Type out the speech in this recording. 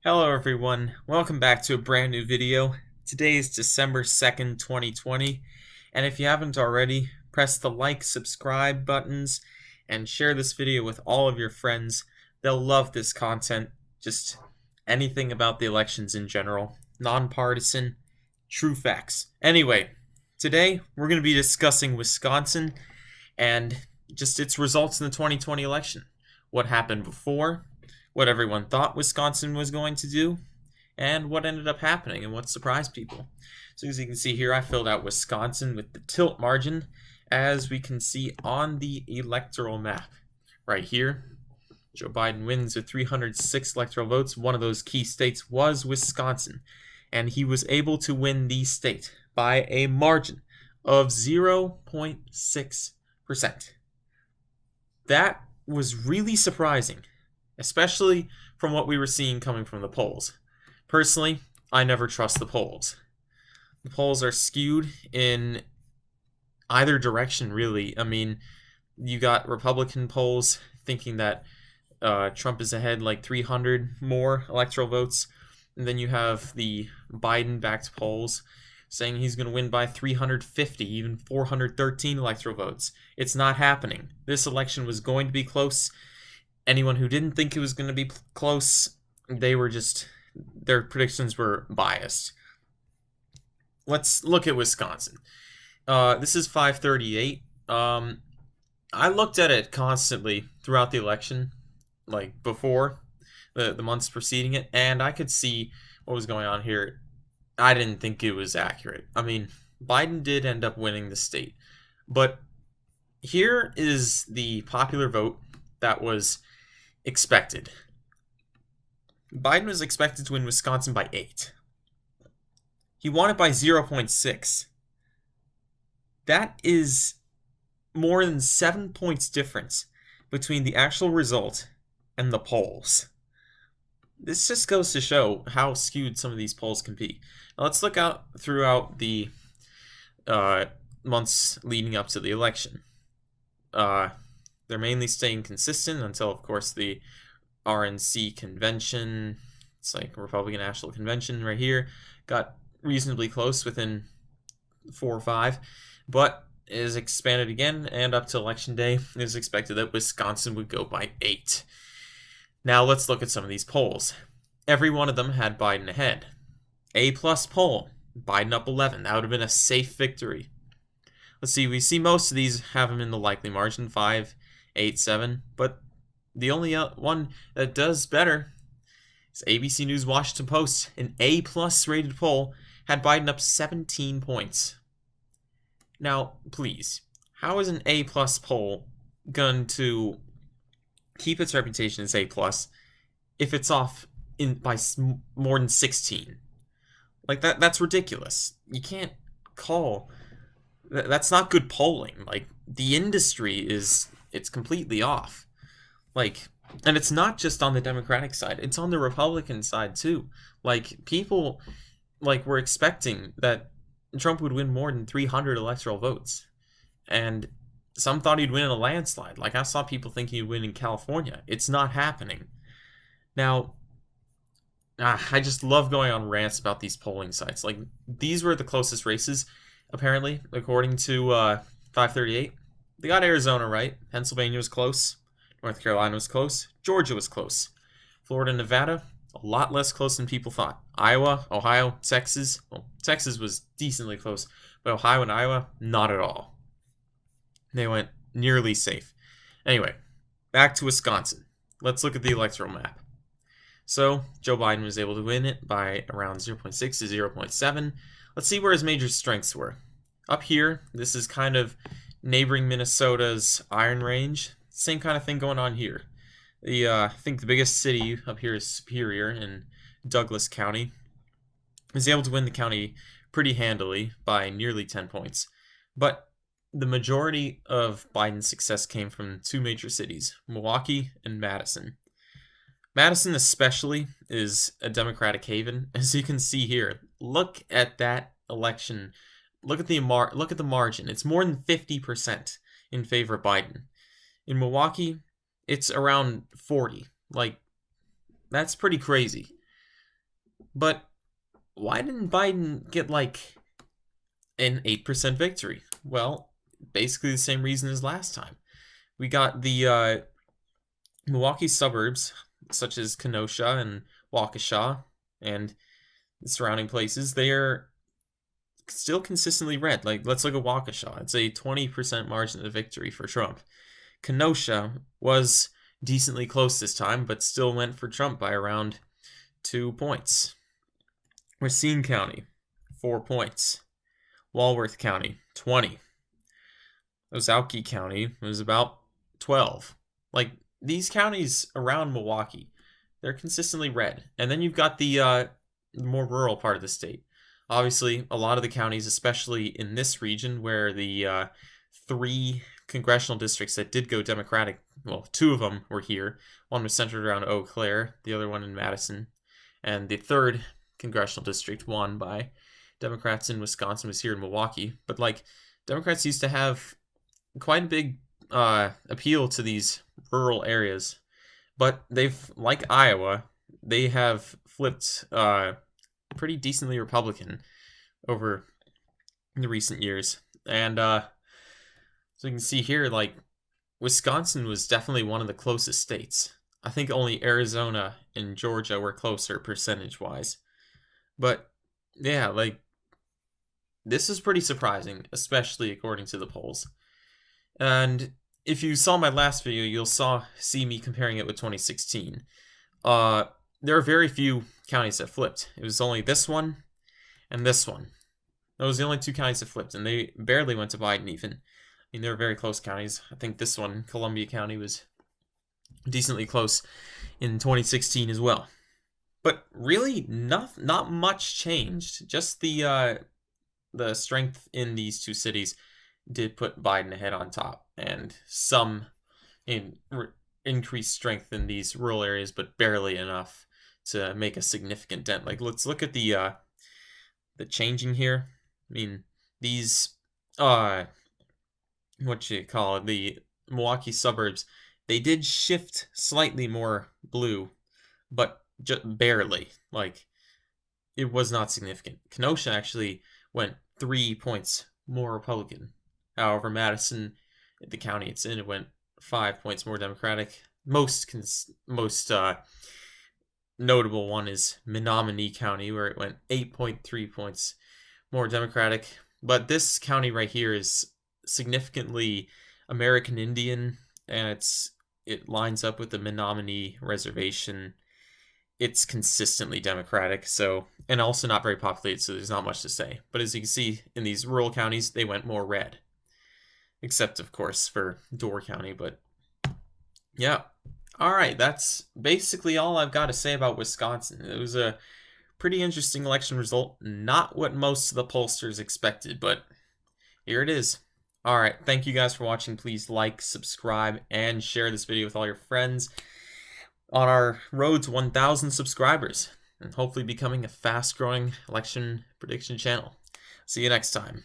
Hello everyone, welcome back to a brand new video. Today is December 2nd, 2020, and if you haven't already, press the like, subscribe buttons, and share this video with all of your friends. They'll love this content, just anything about the elections in general, nonpartisan, true facts. Anyway, today we're going to be discussing Wisconsin and just its results in the 2020 election. What happened before, what everyone thought Wisconsin was going to do, and what ended up happening and what surprised people. So as you can see here, I filled out Wisconsin with the tilt margin, as we can see on the electoral map. Right here, Joe Biden wins with 306 electoral votes. One of those key states was Wisconsin, and he was able to win the state by a margin of 0.6%. That was really surprising, especially from what we were seeing coming from the polls. Personally, I never trust the polls. The polls are skewed in either direction, really. I mean, you got Republican polls thinking that Trump is ahead like 300 more electoral votes, and then you have the Biden-backed polls saying he's going to win by 350, even 413 electoral votes. It's not happening. This election was going to be close. Anyone who didn't think it was going to be close, their predictions were biased. Let's look at Wisconsin. This is 538. I looked at it constantly throughout the election, like before the months preceding it, and I could see what was going on here. I didn't think it was accurate. I mean, Biden did end up winning the state, but here is the popular vote that was expected. Biden was expected to win Wisconsin by 8. He won it by 0.6. That is more than 7 points difference between the actual result and the polls. This just goes to show how skewed some of these polls can be. Now let's look out throughout the months leading up to the election. They're mainly staying consistent until, of course, the RNC convention. It's like Republican National Convention right here. Got reasonably close within 4 or 5, but is expanded again, and up to election day, it is expected that Wisconsin would go by 8. Now let's look at some of these polls. Every one of them had Biden ahead. A-plus poll, Biden up 11. That would have been a safe victory. Let's see, we see most of these have him in the likely margin, 5, 8, 7, but the only one that does better is ABC News Washington Post. An A-plus rated poll had Biden up 17 points. Now, please, how is an A-plus poll going to keep its reputation as A-plus if it's off by more than 16? Like, that's ridiculous. You can't call... That's not good polling. Like, the industry it's completely off. Like, and it's not just on the Democratic side, it's on the Republican side too. Like, people were expecting that Trump would win more than 300 electoral votes, and some thought he'd win in a landslide. Like, I saw people thinking he'd win in California. It's not happening. Now, I just love going on rants about these polling sites. Like, these were the closest races, apparently, according to 538. They got Arizona right. Pennsylvania was close. North Carolina was close. Georgia was close. Florida, Nevada, a lot less close than people thought. Iowa, Ohio, Texas. Well, Texas was decently close, but Ohio and Iowa, not at all. They went nearly safe. Anyway, back to Wisconsin. Let's look at the electoral map. So, Joe Biden was able to win it by around 0.6 to 0.7. Let's see where his major strengths were. Up here, this is kind of neighboring Minnesota's Iron Range. Same kind of thing going on here. I think the biggest city up here is Superior in Douglas County. He was able to win the county pretty handily by nearly 10 points. But the majority of Biden's success came from 2 major cities, Milwaukee and Madison. Madison especially is a Democratic haven, as you can see here. Look at that election. Look at the margin. It's more than 50% in favor of Biden. In Milwaukee, it's around 40. Like, that's pretty crazy. But why didn't Biden get like an 8% victory? Well, basically the same reason as last time. We got the Milwaukee suburbs, such as Kenosha and Waukesha and the surrounding places. They are still consistently red. Like, let's look at Waukesha. It's a 20% margin of victory for Trump. Kenosha was decently close this time, but still went for Trump by around 2 points. Racine County, 4 points. Walworth County, 20. Ozaukee County was about 12. Like, these counties around Milwaukee, they're consistently red. And then you've got the more rural part of the state. Obviously, a lot of the counties, especially in this region where the 3 congressional districts that did go Democratic, well, 2 of them were here. One was centered around Eau Claire, the other one in Madison. And the 3rd congressional district won by Democrats in Wisconsin was here in Milwaukee. But, like, Democrats used to have quite a big appeal to these rural areas. But they've, like Iowa, they have flipped pretty decently Republican over the recent years. And so you can see here, like, Wisconsin was definitely one of the closest states. I think only Arizona and Georgia were closer percentage-wise. But, yeah, like, this is pretty surprising, especially according to the polls. And if you saw my last video, you'll see me comparing it with 2016. There are very few counties that flipped. It was only this one and this one. Those are the only 2 counties that flipped, and they barely went to Biden even. I mean, they were very close counties. I think this one, Columbia County, was decently close in 2016 as well. But really, not much changed. Just the strength in these 2 cities did put Biden ahead on top, and some increased strength in these rural areas, but barely enough to make a significant dent. Like, let's look at the changing here. I mean, these the Milwaukee suburbs, they did shift slightly more blue, but just barely. Like, it was not significant. Kenosha actually went 3 points more Republican. However, Madison, the county it's in, it went 5 points more Democratic. Most notable one is Menominee County, where it went 8.3 points more Democratic. But this county right here is significantly American Indian, and it lines up with the Menominee Reservation. It's consistently Democratic, and also not very populated, so there's not much to say. But as you can see, in these rural counties, they went more red. Except, of course, for Door County, but yeah. Alright, that's basically all I've got to say about Wisconsin. It was a pretty interesting election result. Not what most of the pollsters expected, but here it is. Alright, thank you guys for watching. Please like, subscribe, and share this video with all your friends on our road to 1,000 subscribers, and hopefully becoming a fast-growing election prediction channel. See you next time.